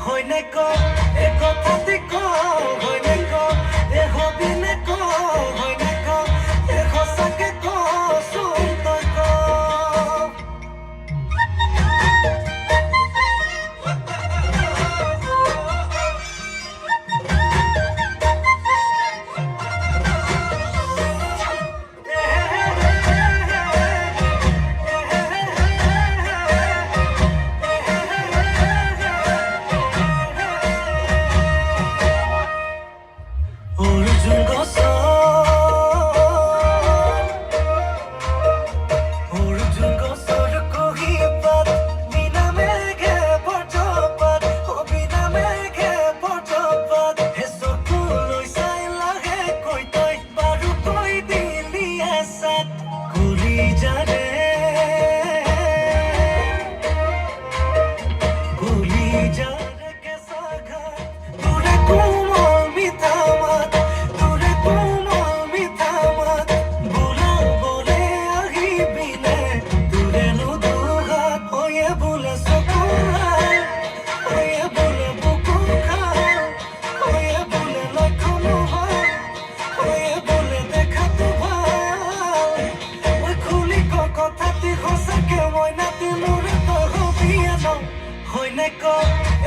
হয়নে ক এ কথাতে ক হয়নে ক এ হবি নে ক হয়নে ক এ সঁচাকে ক চোন তই ক অর্জুন গছৰ কুঁহিপাত বিনা মেঘে বজ্ৰপাত বিনা মেঘে বজ্ৰপাত হে চকুলৈ চাই লাহেকৈ তই বাৰু কৈ দিলি এচাত কলিজাৰে কলিজাৰে কেঁচা ঘাট তোৰে কোমল মিঠা মাত তোৰে কোমল মিঠা মাত বোলাবলে আহিবিনে তোৰেনো দুহাত হৈয়ে বোলে চকু হাল হৈয়ে বোলে বুকু খাল হৈয়ে বোলে লক্ষ্য নোহোৱা হৈয়ে বোলে দেখাটো ভাল মই খুলি ক কথাটি সঁচাকে মই নাতি মোৰে তই হবিয়ে ন হয়নে ক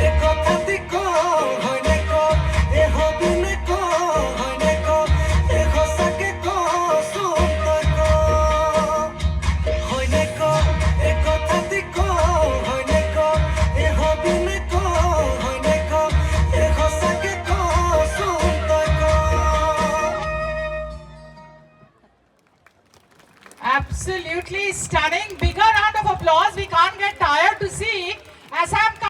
এ কথাটি ক হয়নে ক এ হবি নে ক হয়নে ক এ সঁচাকে ক চোন তই ক হয়নে ক এ কথাটি ক হয়নে ক এ হবি নে ক হয়নে ক এ সঁচাকে ক চোন তই ক Absolutely stunning. Bigger round of applause. We can't get tired to see as I'm